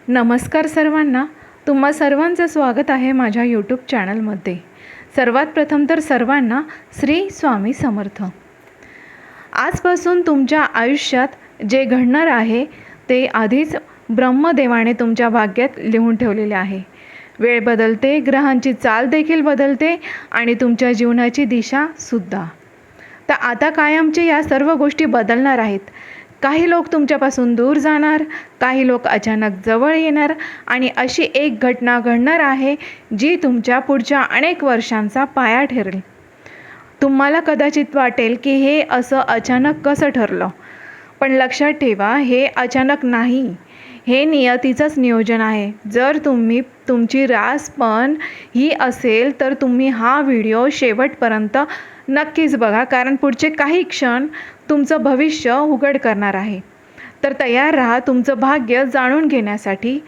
नमस्कार सर्वांना. तुम्हा सर्वांचं स्वागत आहे माझ्या यूट्यूब चॅनलमध्ये. सर्वात प्रथम तर सर्वांना श्री स्वामी समर्थ. आजपासून तुमच्या आयुष्यात जे घडणार आहे ते आधीच ब्रह्मदेवाने तुमच्या भाग्यात लिहून ठेवलेले आहे. वेळ बदलते, ग्रहांची चाल देखील बदलते आणि तुमच्या जीवनाची दिशासुद्धा. तर आता कायमचे या सर्व गोष्टी बदलणार आहेत. काही लोक तुमच्यापासून दूर जाणार, काही लोक अचानक जवळ येणार आणि अशी एक घटना घडणार आहे जी तुमच्या पुढच्या अनेक वर्षांचा पाया ठरेल. तुम्हाला कदाचित वाटेल की हे असं अचानक कसं ठरलं, पण लक्षात ठेवा, हे अचानक नाही, हे नियतीचंच नियोजन आहे. जर तुमची रास पण ही असेल तर तुम्ही हा व्हिडिओ शेवटपर्यंत नक्कीच बघा, कारण पुढचे काही क्षण तुमचं भविष्य उघड करणार आहे. तर तयार राहा तुमचं भाग्य जाणून घेण्यासाठी.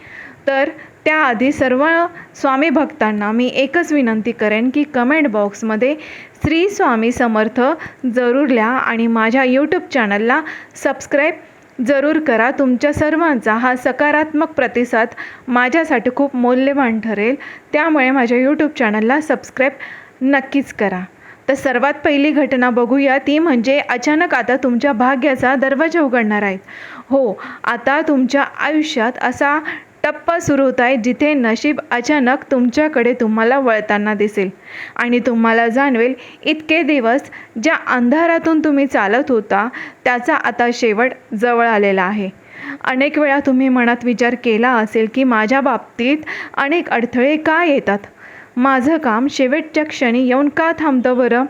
तर त्याआधी सर्व स्वामी भक्तांना मी एकच विनंती करेन की कमेंट बॉक्समध्ये श्री स्वामी समर्थ जरूर लिहा आणि माझ्या यूट्यूब चॅनलला सबस्क्राईब जरूर करा. तुमच्या सर्वांचा हा सकारात्मक प्रतिसाद माझ्यासाठी खूप मौल्यवान ठरेल, त्यामुळे माझ्या यूट्यूब चॅनलला सबस्क्राईब नक्कीच करा. तर सर्वात पहिली घटना बघूया, ती म्हणजे अचानक आता तुमच्या भाग्याचा दरवाजा उघडणार आहेत. हो, आता तुमच्या आयुष्यात असा टप्पा सुरू होत आहे जिथे नशीब अचानक तुमच्याकडे तुम्हाला वळताना दिसेल आणि तुम्हाला जाणवेल इतके दिवस ज्या अंधारातून तुम्ही चालत होता त्याचा आता शेवट जवळ आलेला आहे. अनेक वेळा तुम्ही मनात विचार केला असेल की माझ्या बाबतीत अनेक अडथळे का येतात, माझं काम शेवटच्या क्षणी येऊन का थांबतं बरं,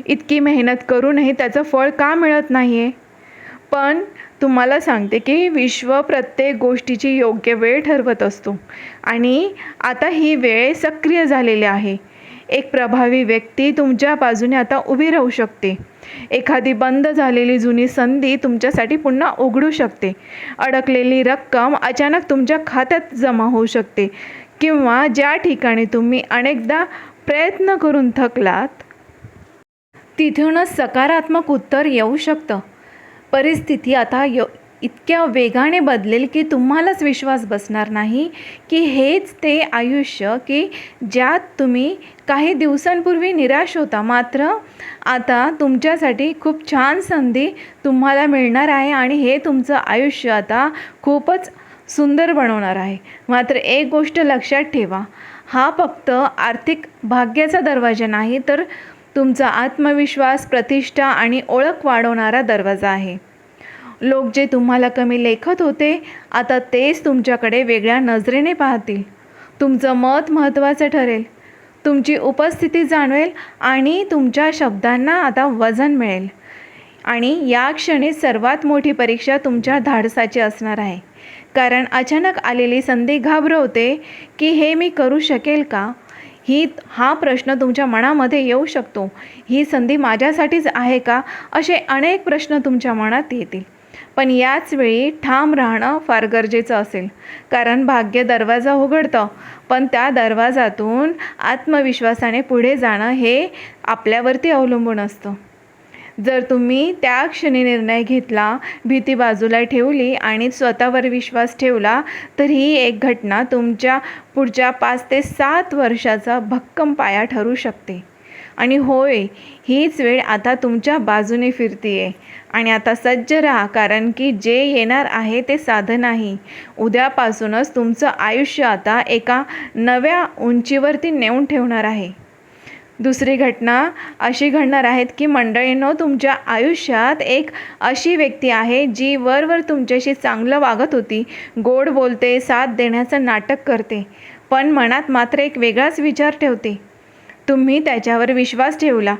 इतकी मेहनत करूनही त्याचं फळ का मिळत नाही आहे. पण तुम्हाला सांगते की विश्व प्रत्येक गोष्टीची योग्य वेळ ठरवत असतो आणि आता ही वेळ सक्रिय झालेली आहे. एक प्रभावी व्यक्ती तुमच्या बाजूने आता उभी राहू शकते. एखादी बंद झालेली जुनी संधी तुमच्यासाठी पुन्हा उघडू शकते. अडकलेली रक्कम अचानक तुमच्या खात्यात जमा होऊ शकते किंवा ज्या ठिकाणी तुम्ही अनेकदा प्रयत्न करून थकलात तिथूनच सकारात्मक उत्तर येऊ शकतं. परिस्थिती आता इतक्या वेगाने बदलेल की तुम्हालाच विश्वास बसणार नाही की हेच ते आयुष्य की ज्यात तुम्ही काही दिवसांपूर्वी निराश होता. मात्र आता तुमच्यासाठी खूप छान संधी तुम्हाला मिळणार आहे आणि हे तुमचं आयुष्य आता खूपच सुंदर बनवणार आहे. मात्र एक गोष्ट लक्षात ठेवा, हा फक्त आर्थिक भाग्याचा दरवाजा नाही, तर तुमचा आत्मविश्वास, प्रतिष्ठा आणि ओळख वाढवणारा दरवाजा आहे. लोक जे तुम्हाला कमी लेखत होते आता तेच तुमच्याकडे वेगळ्या नजरेने पाहतील. तुमचं मत महत्त्वाचं ठरेल, तुमची उपस्थिती जाणवेल आणि तुमच्या शब्दांना आता वजन मिळेल. आणि या क्षणी सर्वात मोठी परीक्षा तुमच्या धाडसाची असणार आहे, कारण अचानक आलेली संधी घाबरवते की हे मी करू शकेल का. हा प्रश्न तुमच्या मनामध्ये येऊ शकतो. ही संधी माझ्यासाठीच आहे का, असे अनेक प्रश्न तुमच्या मनात येतील. पण याच वेळी ठाम राहणं फार गरजेचं असेल, कारण भाग्य दरवाजा उघडतं, पण त्या दरवाजातून आत्मविश्वासाने पुढे जाणं हे आपल्यावरती अवलंबून असतं. जर तुम्ही त्या क्षणी निर्णय घेतला, भीती बाजूला ठेवली आणि स्वतःवर विश्वास ठेवला, तर ही एक घटना तुमच्या पुढच्या 5 ते 7 वर्षाचा भक्कम पाया ठरू शकते. आणि होय, हीच वेळ आता तुमच्या बाजूने फिरतीये. आणि आता सज्ज राहा, कारण की जे येणार आहे ते साधं नाही. उद्यापासूनच तुमचं आयुष्य आता एका नव्या उंचीवरती नेऊन ठेवणार आहे. दुसरी घटना अशी घडणार आहेत की मंडळींनो, तुमच्या आयुष्यात एक अशी व्यक्ती आहे जी वरवर तुमच्याशी चांगलं वागत होती, गोड बोलते, साथ देण्याचं नाटक करते, पण मनात मात्र एक वेगळाच विचार ठेवते. तुम्ही त्याच्यावर विश्वास ठेवला,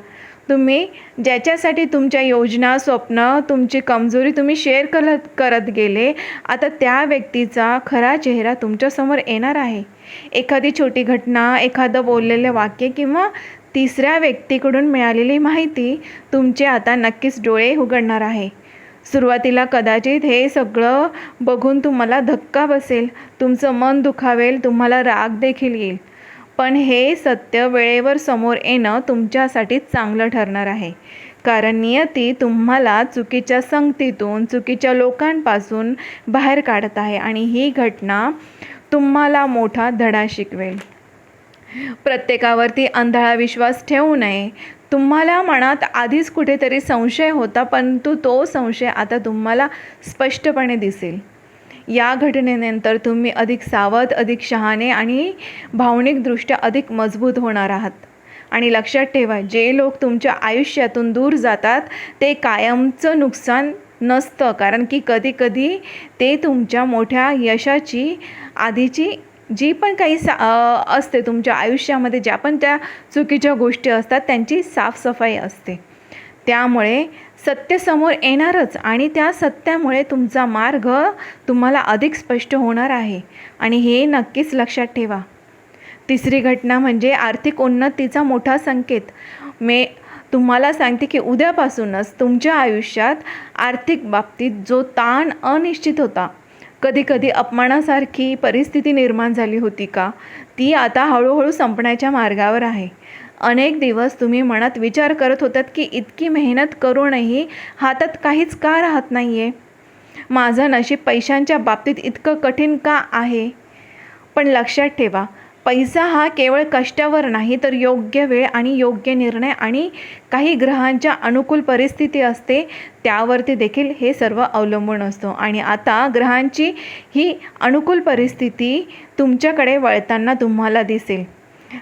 तुम्ही ज्याच्यासाठी तुमच्या योजना, स्वप्न, तुमची कमजोरी तुम्ही शेअर करत गेले. आता त्या व्यक्तीचा खरा चेहरा तुमच्यासमोर येणार आहे. एखादी छोटी घटना, एखादं बोललेलं वाक्य किंवा तिसऱ्या व्यक्तीकडून मिळालेली माहिती तुमचे आता नक्कीच डोळे उघडणार आहे. सुरुवातीला कदाचित हे सगळं बघून तुम्हाला धक्का बसेल, तुमचं मन दुखावेल, तुम्हाला राग देखील येईल. पण हे सत्य वेळेवर समोर येणं तुमच्यासाठी चांगलं ठरणार आहे, कारण नियती तुम्हाला चुकीच्या संगतीतून, चुकीच्या लोकांपासून बाहेर काढत आहे आणि ही घटना तुम्हाला मोठा धडा शिकवेल. प्रत्येकावरती आंधळा विश्वास ठेवू नये. तुम्हाला मनात आधीच कुठेतरी संशय होता, परंतु तो संशय आता तुम्हाला स्पष्टपणे दिसेल. या घटनेनंतर तुम्ही अधिक सावध, अधिक शहाणे आणि भावनिकदृष्ट्या अधिक मजबूत होणार आहात. आणि लक्षात ठेवा, जे लोक तुमच्या आयुष्यातून दूर जातात ते कायमचं नुकसान नसतं, कारण की कधीकधी ते तुमच्या मोठ्या यशाची आधीची जी पण काही असते तुमच्या आयुष्यामध्ये, ज्या पण त्या चुकीच्या गोष्टी असतात त्यांची साफसफाई असते. त्यामुळे सत्य समोर येणारच आणि त्या सत्यामुळे तुमचा मार्ग तुम्हाला अधिक स्पष्ट होणार आहे आणि हे नक्कीच लक्षात ठेवा. तिसरी घटना म्हणजे आर्थिक उन्नतीचा मोठा संकेत. तुम्हाला सांगते की उद्यापासूनच तुमच्या आयुष्यात आर्थिक बाबतीत जो ताण अनिश्चित होता, कधीकधी अपमानासारखी परिस्थिती निर्माण झाली होती का, ती आता हळूहळू संपण्याच्या मार्गावर आहे. अनेक दिवस तुम्ही मनात विचार करत होतात की इतकी मेहनत करूनही हातात काहीच का राहत नाही आहे, माझं नशीब पैशांच्या बाबतीत इतकं कठीण का आहे. पण लक्षात ठेवा, पैसा हा केवळ कष्टावर नाही तर योग्य वेळ आणि योग्य निर्णय आणि काही ग्रहांच्या अनुकूल परिस्थिती असते त्यावरती देखील हे सर्व अवलंबून असतो. आणि आता ग्रहांची ही अनुकूल परिस्थिती तुमच्याकडे वळताना तुम्हाला दिसेल.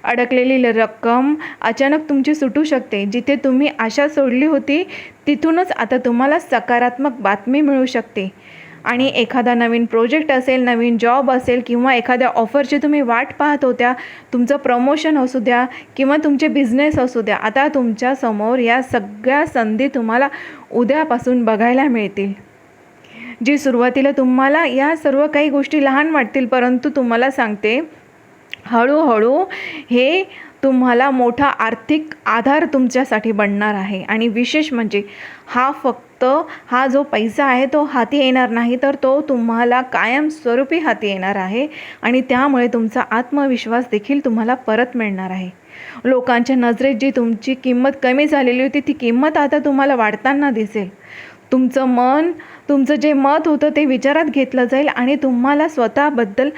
अडकलेली रक्कम अचानक तुमची सुटू शकते. जिथे तुम्ही आशा सोडली होती तिथूनच आता तुम्हाला सकारात्मक बातमी मिळू शकते. आणि एखादा नवीन प्रोजेक्ट असेल, नवीन जॉब असेल किंवा एखाद्या ऑफरची तुम्ही वाट पाहत होत्या, तुमचं प्रमोशन असू द्या किंवा तुमचे बिझनेस असू द्या, आता तुमच्यासमोर या सगळ्या संधी तुम्हाला उद्यापासून बघायला मिळतील. जी सुरुवातीला तुम्हाला या सर्व काही गोष्टी लहान वाटतील, परंतु तुम्हाला सांगते हळूहळू हे तुम्हाला मोठा आर्थिक आधार तुमच्यासाठी बनणार आहे. आणि विशेष म्हणजे हा जो पैसा आहे तो हाती येणार नाही, तर तो तुम्हाला कायमस्वरूपी हाती येणार आहे आणि त्यामुळे तुमचा आत्मविश्वास देखील तुम्हाला परत मिळणार आहे. लोकांच्या नजरेत जी तुमची किंमत कमी झालेली होती ती किंमत आता तुम्हाला वाढताना दिसेल. तुमचं जे मत होतं ते विचारात घेतलं जाईल आणि तुम्हाला स्वतःबद्दल,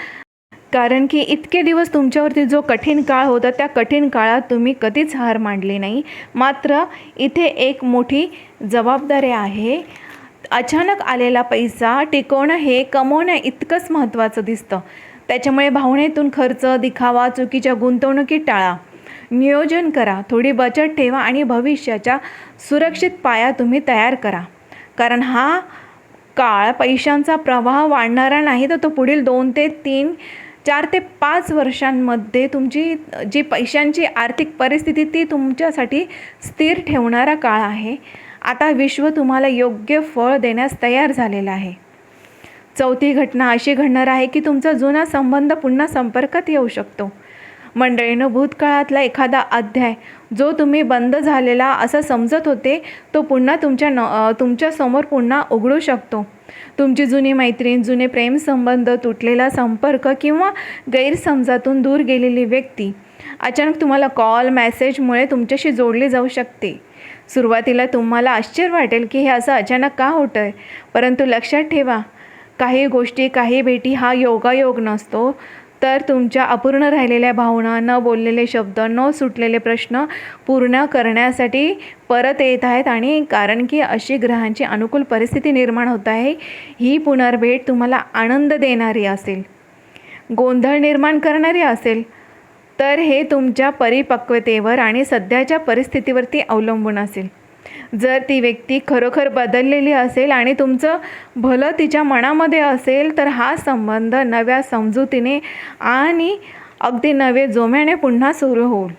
कारण की इतके दिवस तुमच्यावरती जो कठीण काळ होता त्या कठीण काळात तुम्ही कधीच हार मानली नाही. मात्र इथे एक मोठी जबाबदारी आहे. अचानक आलेला पैसा टिकवणं हे कमवण्या इतकंच महत्त्वाचं दिसतं. त्याच्यामुळे भावनेतून खर्च, दिखावा, चुकीच्या गुंतवणुकी टाळा. नियोजन करा, थोडी बचत ठेवा आणि भविष्याच्या सुरक्षित पाया तुम्ही तयार करा. कारण हा काळ पैशांचा प्रवाह वाढणारा नाही, तर तो पुढील 4 ते 5 वर्षांमध्ये तुमची जी पैशांची आर्थिक परिस्थिती ती तुमच्यासाठी स्थिर ठेवणारा काळ आहे. आता विश्व तुम्हाला योग्य फळ देण्यास तयार झालेलं आहे. चौथी घटना अशी घडणार आहे की तुमचा जुना संबंध पुन्हा संपर्कात येऊ शकतो. मंडळीनं, भूतकाळातला एखादा अध्याय जो तुम्ही बंद झालेला असं समजत होते तो पुन्हा तुमच्यासमोर पुन्हा उघडू शकतो. तुमची जुनी मैत्रीण, जुने प्रेमसंबंध, तुटलेला संपर्क किंवा गैरसमजातून दूर गेलेली व्यक्ती अचानक तुम्हाला कॉल, मेसेजमुळे तुमच्याशी जोडली जाऊ शकते. सुरुवातीला तुम्हाला आश्चर्य वाटेल की हे असं अचानक का होतं आहे, परंतु लक्षात ठेवा, काही गोष्टी, काही भेटी हा योगायोग नसतो, तर तुमच्या अपूर्ण राहिलेल्या भावना, न बोललेले शब्द, न सुटलेले प्रश्न पूर्ण करण्यासाठी परत येत आहेत. आणि कारण की अशी ग्रहांची अनुकूल परिस्थिती निर्माण होत आहे, ही पुनर्भेट तुम्हाला आनंद देणारी असेल, गोंधळ निर्माण करणारी असेल, तर हे तुमच्या परिपक्वतेवर आणि सध्याच्या परिस्थितीवरती अवलंबून असेल. जर ती व्यक्ती खरोखर बदललेली असेल आणि तुमचं भलं तिच्या मनामध्ये असेल, तर हा संबंध नव्या समजुतीने आणि अगदी नवे जोम्याने पुन्हा सुरू होईल.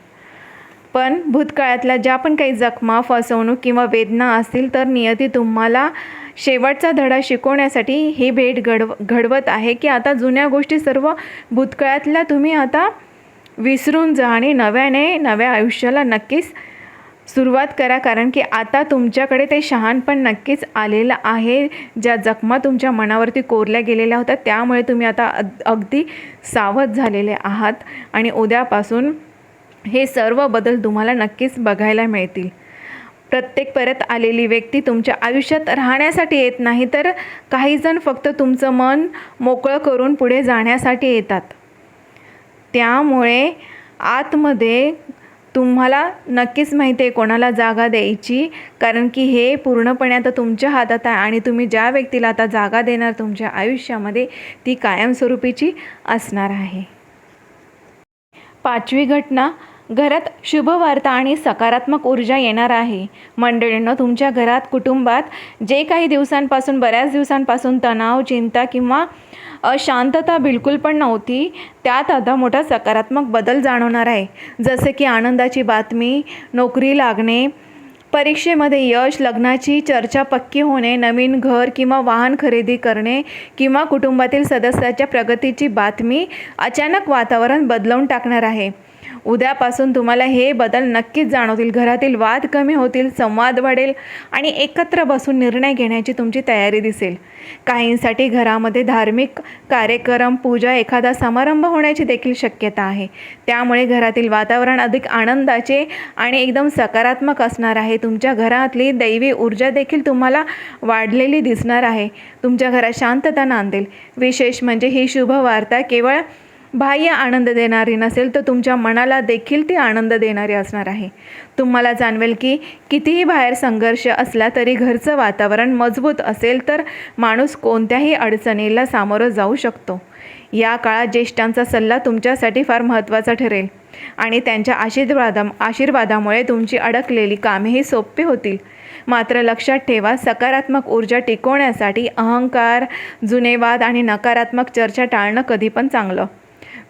पण भूतकाळातल्या ज्या पण काही जखमा, फसवणूक किंवा वेदना असतील, तर नियती तुम्हाला शेवटचा धडा शिकवण्यासाठी ही भेट घडवत आहे की आता जुन्या गोष्टी सर्व भूतकाळातल्या तुम्ही आता विसरून जा आणि नव्या आयुष्याला नक्कीच सुरुवात करा. कारण की आता तुमच्याकडे ते शहाणपण नक्कीच आलेलं आहे. ज्या जखमा तुमच्या मनावरती कोरल्या गेलेल्या होत्या त्यामुळे तुम्ही आता अगदी सावध झालेले आहात आणि उद्यापासून हे सर्व बदल तुम्हाला नक्कीच बघायला मिळतील. प्रत्येक परत आलेली व्यक्ती तुमच्या आयुष्यात राहण्यासाठी येत नाही, तर काही जण फक्त तुमचं मन मोकळं करून पुढे जाण्यासाठी येतात. त्यामुळे आतमध्ये तुम्हाला नक्कीच माहिती आहे कोणाला जागा द्यायची, कारण की हे पूर्णपणे आता तुमच्या हातात आहे आणि तुम्ही ज्या व्यक्तीला आता जागा देणार तुमच्या आयुष्यामध्ये ती कायमस्वरूपीची असणार आहे. 5वी घटना, घरात शुभवार्ता आणि सकारात्मक ऊर्जा येणार आहे. मंडळींनो, तुमच्या घरात कुटुंबात जे काही दिवसांपासून बऱ्याच दिवसांपासून तणाव, चिंता किंवा अशांतता बिलकुल पण नव्हती, त्यात आता मोठा सकारात्मक बदल जाणवणार आहे. जसे की आनंदाची बातमी, नोकरी लागणे, परीक्षेमध्ये यश, लग्नाची चर्चा पक्की होणे, नवीन घर किंवा वाहन खरेदी करणे किंवा कुटुंबातील सदस्याच्या प्रगतीची बातमी अचानक वातावरण बदलवून टाकणार आहे. उद्यापासून तुम्हाला हे बदल नक्कीच जाणवतील. घरातील वाद कमी होतील, संवाद वाढेल आणि एकत्र बसून निर्णय घेण्याची तुमची तयारी दिसेल. काहींसाठी घरामध्ये धार्मिक कार्यक्रम, पूजा, एखादा समारंभ होण्याची देखील शक्यता आहे. त्यामुळे घरातील वातावरण अधिक आनंदाचे आणि एकदम सकारात्मक असणार आहे. तुमच्या घरातली दैवी ऊर्जा देखील तुम्हाला वाढलेली दिसणार आहे. तुमच्या घरात शांतता नांदेल. विशेष म्हणजे ही शुभ वार्ता केवळ बाह्य आनंद देणारी नसेल, तर तुमच्या मनाला देखील ती आनंद देणारी असणार आहे. तुम्हाला जाणवेल की कितीही बाहेर संघर्ष असला तरी घरचं वातावरण मजबूत असेल तर माणूस कोणत्याही अडचणीला सामोरं जाऊ शकतो. या काळात ज्येष्ठांचा सल्ला तुमच्यासाठी फार महत्त्वाचा ठरेल आणि त्यांच्या आशीर्वादामुळे तुमची अडकलेली कामेही सोपी होतील. मात्र लक्षात ठेवा, सकारात्मक ऊर्जा टिकवण्यासाठी अहंकार, जुने वाद आणि नकारात्मक चर्चा टाळणं कधी पण चांगलं.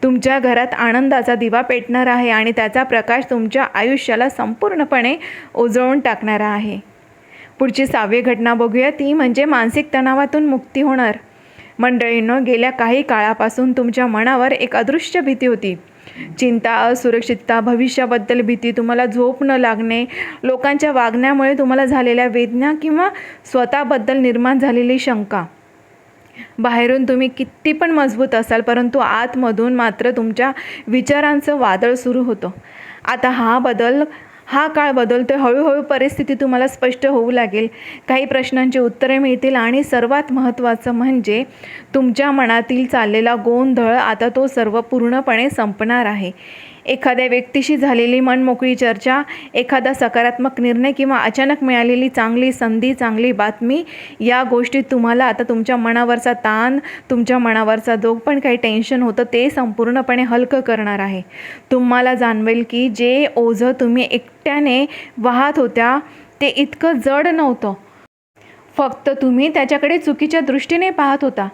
तुमच्या घरात आनंदाचा दिवा पेटणार आहे आणि त्याचा प्रकाश तुमच्या आयुष्याला संपूर्णपणे उजळून टाकणारा आहे. पुढची 6वी घटना बघूया, ती म्हणजे मानसिक तणावातून मुक्ती होणार. मंडळींनो, गेल्या काही काळापासून तुमच्या मनावर एक अदृश्य भीती होती. चिंता, असुरक्षितता, भविष्याबद्दल भीती, तुम्हाला झोप न लागणे, लोकांच्या वागण्यामुळे तुम्हाला झालेल्या वेदना किंवा स्वतःबद्दल निर्माण झालेली शंका. बाहेरून तुम्ही किती पण मजबूत असाल, परंतु आतमधून मात्र तुमच्या विचारांचं वादळ सुरू होतं. आता हा काळ बदलतो. हळूहळू परिस्थिती तुम्हाला स्पष्ट होऊ लागेल. काही प्रश्नांची उत्तरे मिळतील आणि सर्वात महत्त्वाचं म्हणजे तुमच्या मनातील चाललेला गोंधळ आता तो सर्व पूर्णपणे संपणार आहे. एखाद्या व्यक्तीशी झालेली मनमोकळी चर्चा, एखादा सकारात्मक निर्णय किंवा अचानक मिळालेली चांगली संधी, चांगली बातमी, या गोष्टी तुम्हाला आता तुमच्या मनावरचा ताण, तुमच्या मनावरचा जो पण काही टेन्शन होतं ते संपूर्णपणे हलकं करणार आहे. तुम्हाला जाणवेल की जे ओझं तुम्ही एकट्याने वाहत होत्या ते इतकं जड नव्हतं, फक्त तुम्ही त्याच्याकडे चुकीच्या दृष्टीने पाहत होता.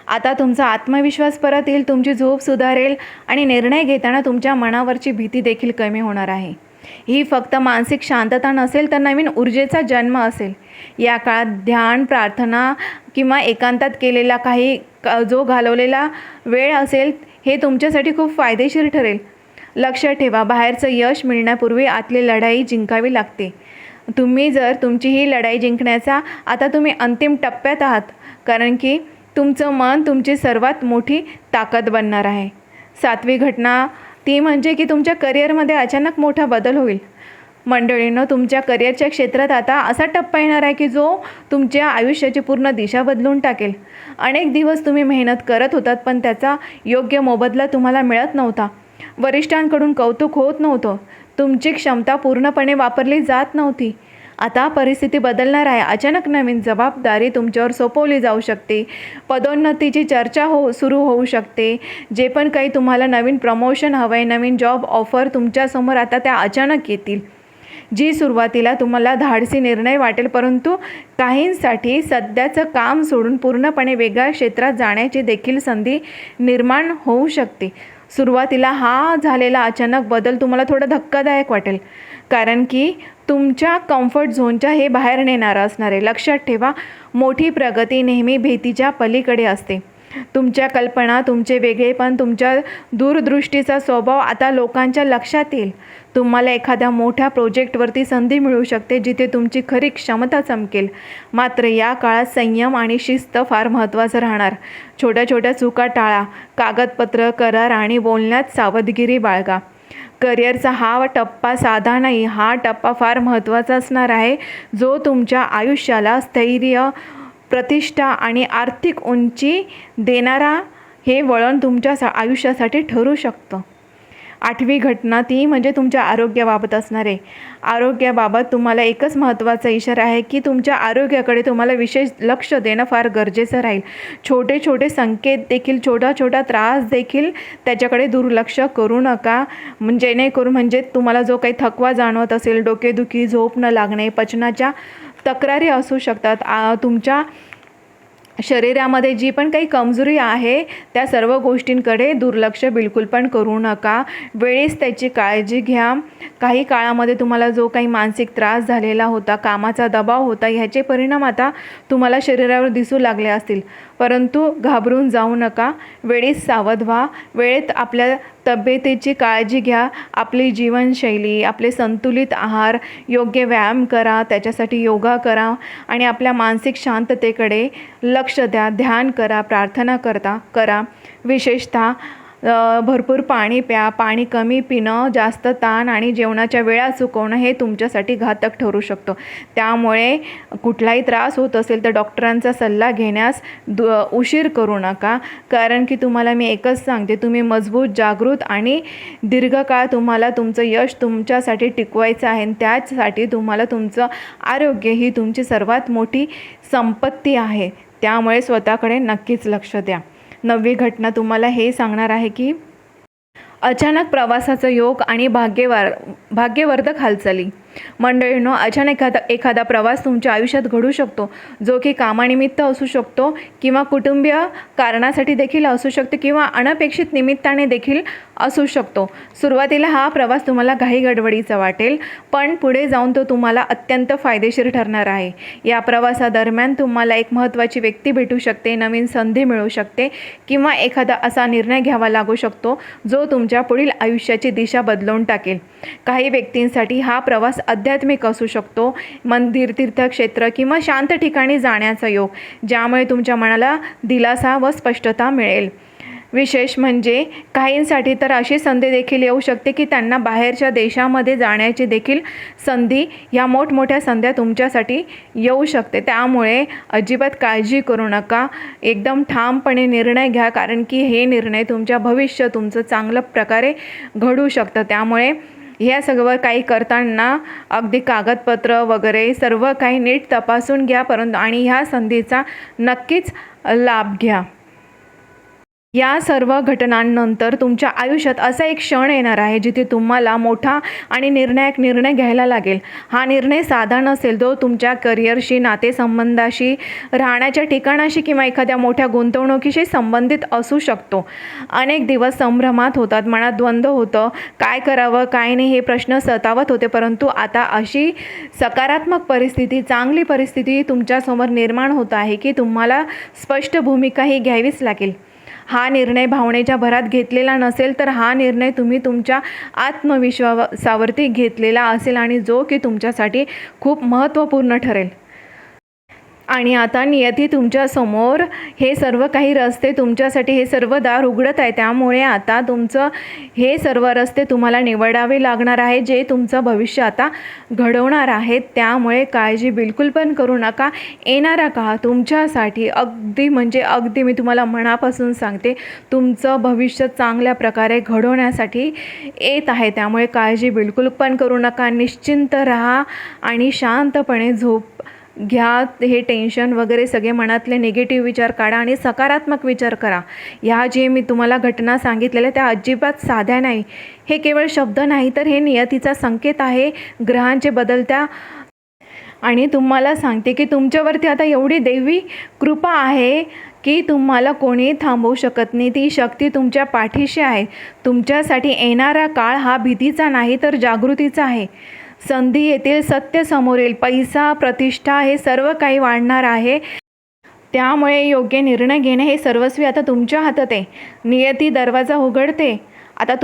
आता तुमचा आत्मविश्वास परत येईल, तुमची झोप सुधारेल आणि निर्णय घेताना तुमच्या मनावरची भीती देखील कमी होणार आहे. ही फक्त मानसिक शांतता नसेल, तर नवीन ऊर्जेचा जन्म असेल. या काळात ध्यान, प्रार्थना किंवा एकांतात केलेला जो घालवलेला वेळ असेल, हे तुमच्यासाठी खूप फायदेशीर ठरेल. लक्षात ठेवा, बाहेरचं यश मिळण्यापूर्वी आतली लढाई जिंकावी लागते. तुमची ही लढाई जिंकण्याचा आता तुम्ही अंतिम टप्प्यात आहात, कारण की तुमचं मन तुमची सर्वात मोठी ताकद बनणार आहे. 7वी घटना, ती म्हणजे की तुमच्या करिअरमध्ये अचानक मोठा बदल होईल. मंडळींनो, तुमच्या करिअरच्या क्षेत्रात आता असा टप्पा येणार आहे की जो तुमच्या आयुष्याची पूर्ण दिशा बदलून टाकेल. अनेक दिवस तुम्ही मेहनत करत होतात, पण त्याचा योग्य मोबदला तुम्हाला मिळत नव्हता. वरिष्ठांकडून कौतुक होत नव्हतं. तुमची क्षमता पूर्णपणे वापरली जात नव्हती. आता परिस्थिती बदलणार आहे. अचानक नवीन जबाबदारी तुमच्यावर सोपवली जाऊ शकते. पदोन्नतीची चर्चा सुरू होऊ शकते. जे पण काही तुम्हाला नवीन प्रमोशन हवं आहे, नवीन जॉब ऑफर तुमच्यासमोर आता त्या अचानक येतील. जी सुरुवातीला तुम्हाला धाडसी निर्णय वाटेल, परंतु काहींसाठी सध्याचं काम सोडून पूर्णपणे वेगळ्या क्षेत्रात जाण्याची देखील संधी निर्माण होऊ शकते. सुरुवातीला हा झालेला अचानक बदल तुम्हाला थोडा धक्कादायक वाटेल, कारण की तुमच्या कम्फर्ट झोनच्या हे बाहेर नेणारं असणार आहे. लक्षात ठेवा, मोठी प्रगती नेहमी भीतीच्या पलीकडे असते. तुमच्या कल्पना, तुमचे वेगळेपण, तुमच्या दूरदृष्टीचा स्वभाव आता लोकांच्या लक्षात येईल. तुम्हाला एखाद्या मोठ्या प्रोजेक्टवरती संधी मिळू शकते, जिथे तुमची खरी क्षमता चमकेल. मात्र या काळात संयम आणि शिस्त फार महत्त्वाचं राहणार. छोट्या छोट्या चुका टाळा. कागदपत्र, करार आणि बोलण्यात सावधगिरी बाळगा. करिअरचा हा टप्पा साधा नाही, हा टप्पा फार महत्त्वाचा असणार आहे, जो तुमच्या आयुष्याला स्थैर्य, प्रतिष्ठा आणि आर्थिक उंची देणारा हे वळण तुमच्या आयुष्यासाठी ठरू शकतं. 8वी घटना ती म्हणजे तुमच्या आरोग्याबाबत असणार आहे. आरोग्याबाबत तुम्हाला एकच महत्त्वाचा इशारा आहे की तुमच्या आरोग्याकडे तुम्हाला विशेष लक्ष देणं फार गरजेचं राहील. छोटे छोटे संकेत देखील, छोटा छोटा त्रास देखील त्याच्याकडे दुर्लक्ष करू नका. जेणेकरून म्हणजे तुम्हाला जो काही थकवा जाणवत असेल, डोकेदुखी, झोप न लागणे, पचनाच्या तक्रारी असू शकतात, तुमच्या शरीरामध्ये जी पण काही कमजोरी आहे त्या सर्व गोष्टींकडे दुर्लक्ष बिलकुल पण करू नका. वेळेस त्याची काळजी घ्या. काही काळामध्ये तुम्हाला जो काही मानसिक त्रास झालेला होता, कामाचा दबाव होता, ह्याचे परिणाम आता तुम्हाला शरीरावर दिसू लागले असतील, परंतु घाबरून जाऊ नका. वेळेस सावध व्हा. वेळेत आपल्या तब्येतीची काळजी घ्या. आपली जीवनशैली, आपले संतुलित आहार, योग्य व्यायाम करा, त्याच्यासाठी योगा करा आणि आपल्या मानसिक शांततेकडे लक्ष द्या. ध्यान करा, प्रार्थना करा. विशेषतः भरपूर पाणी प्या. पाणी कमी पिणं, जास्त ताण आणि जेवणाच्या वेळा चुकवणं हे तुमच्यासाठी घातक ठरू शकतो. त्यामुळे कुठलाही त्रास होत असेल तर डॉक्टरांचा सल्ला घेण्यास उशीर करू नका. कारण की तुम्हाला मी एकच सांगते, तुम्ही मजबूत, जागृत आणि दीर्घकाळ तुम्हाला तुमचं यश तुमच्यासाठी टिकवायचं आहे. त्याचसाठी तुम्हाला तुमचं आरोग्य ही तुमची सर्वात मोठी संपत्ती आहे. त्यामुळे स्वतःकडे नक्कीच लक्ष द्या. 9वी घटना तुम्हाला हे सांगणार आहे की अचानक प्रवासाचा योग आणि भाग्यवर्धक हालचाली. मंडळींनो, अचानक एखादा प्रवास तुमच्या आयुष्यात घडू शकतो, जो की कामानिमित्त असू शकतो किंवा कुटुंबीय कारणासाठी देखील असू शकतो किंवा अनपेक्षित निमित्ताने देखील असू शकतो. सुरुवातीला हा प्रवास तुम्हाला घाईगडबडीचा वाटेल, पण पुढे जाऊन तो तुम्हाला अत्यंत फायदेशीर ठरणार आहे. या प्रवासादरम्यान तुम्हाला एक महत्त्वाची व्यक्ती भेटू शकते, नवीन संधी मिळू शकते किंवा एखादा असा निर्णय घ्यावा लागू शकतो जो तुमच्या पुढील आयुष्याची दिशा बदलवून टाकेल. काही व्यक्तींसाठी हा प्रवास आध्यात्मिक असू शकतो, मंदिर, तीर्थक्षेत्र किंवा शांत ठिकाणी जाण्याचा योग, ज्यामुळे तुमच्या मनाला दिलासा व स्पष्टता मिळेल. विशेष म्हणजे काहींसाठी तर अशी संधी देखील येऊ शकते की त्यांना बाहेरच्या देशामध्ये जाण्याची देखील संधी, ह्या मोठमोठ्या संध्या तुमच्यासाठी येऊ शकते. त्यामुळे अजिबात काळजी करू नका. एकदम ठामपणे निर्णय घ्या, कारण की हे निर्णय तुमच्या भविष्य तुमचं चांगल्या प्रकारे घडू शकतं. त्यामुळे ह्या सगळं काही करताना अगदी कागदपत्र वगैरे सर्व काही नीट तपासून घ्या, परंतु आणि ह्या संधीचा नक्कीच लाभ घ्या. या सर्व घटनांनंतर तुमच्या आयुष्यात असा एक क्षण येणार आहे जिथे तुम्हाला मोठा आणि निर्णायक निर्णय घ्यायला लागेल. हा निर्णय साधा नसेल, तो तुमच्या करिअरशी, नातेसंबंधाशी, राहण्याच्या ठिकाणाशी किंवा एखाद्या मोठ्या गुंतवणुकीशी संबंधित असू शकतो. अनेक दिवस संभ्रमात होतात, मनात द्वंद्व होतं, काय करावं काय नाही हे प्रश्न सतावत होते, परंतु आता अशी सकारात्मक परिस्थिती, चांगली परिस्थिती तुमच्यासमोर निर्माण होत आहे की तुम्हाला स्पष्ट भूमिका ही घ्यावीच लागेल. हा निर्णय भावनेच्या भरात घेतलेला नसेल, तर हा निर्णय तुम्ही तुमच्या आत्मविश्वासावरती घेतलेला असेल आणि जो की तुमच्यासाठी खूप महत्त्वपूर्ण ठरेल. आणि आता नियती तुमच्यासमोर हे सर्व काही रस्ते, तुमच्यासाठी हे सर्व दार उघडत आहे. त्यामुळे आता तुमचं हे सर्व रस्ते तुम्हाला निवडावे लागणार आहे, जे तुमचं भविष्य आता घडवणार आहेत. त्यामुळे काळजी बिलकुल पण करू नका. येणारा काळ तुमच्यासाठी अगदी म्हणजे अगदी, मी तुम्हाला मनापासून सांगते, तुमचं भविष्य चांगल्या प्रकारे घडवण्यासाठी येत आहे. त्यामुळे काळजी बिलकुल पण करू नका. निश्चिंत राहा आणि शांतपणे झोप घ्या. हे टेन्शन वगैरे सगळे मनातले निगेटिव्ह विचार काढा आणि सकारात्मक विचार करा. ह्या जे मी तुम्हाला घटना सांगितलेल्या त्या अजिबात साध्या नाही. हे केवळ शब्द नाही, तर हे नियतीचा संकेत आहे, ग्रहांचे बदलत्या. आणि तुम्हाला सांगते की तुमच्यावरती आता एवढी दैवी कृपा आहे की तुम्हाला कोणी थांबवू शकत नाही. ती शक्ती तुमच्या पाठीशी आहे. तुमच्यासाठी येणारा काळ हा भीतीचा नाही, तर जागृतीचा आहे. संधी येतील, सत्य समोर येईल, पैसा, प्रतिष्ठा हे सर्व काही वाढणार आहे. त्यामुळे योग्य निर्णय घेणे हे सर्वस्वी आता तुमच्या हातात आहे. नियती दरवाजा उघडते आता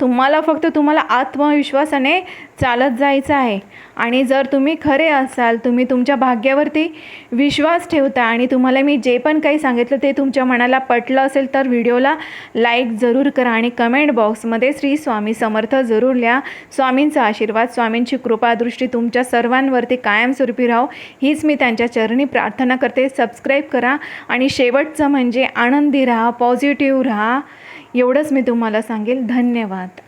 तुम्हाला फक्त आत्मविश्वासाने चालत जायचं आहे. आणि जर तुम्ही खरे असाल, तुम्ही तुमच्या भाग्यावरती विश्वास ठेवता आणि तुम्हाला मी जे पण काही सांगितलं ते तुमच्या मनाला पटलं असेल तर व्हिडिओला लाईक जरूर करा आणि कमेंट बॉक्समध्ये श्री स्वामी समर्थ जरूर लिहा. स्वामींचा आशीर्वाद, स्वामींची कृपादृष्टी तुमच्या सर्वांवरती कायमस्वरूपी राहो हीच मी त्यांच्या चरणी प्रार्थना करते. सबस्क्राईब करा आणि शेवटचं म्हणजे आनंदी राहा, पॉझिटिव्ह राहा, एवढंच मी तुम्हाला सांगेल. धन्यवाद.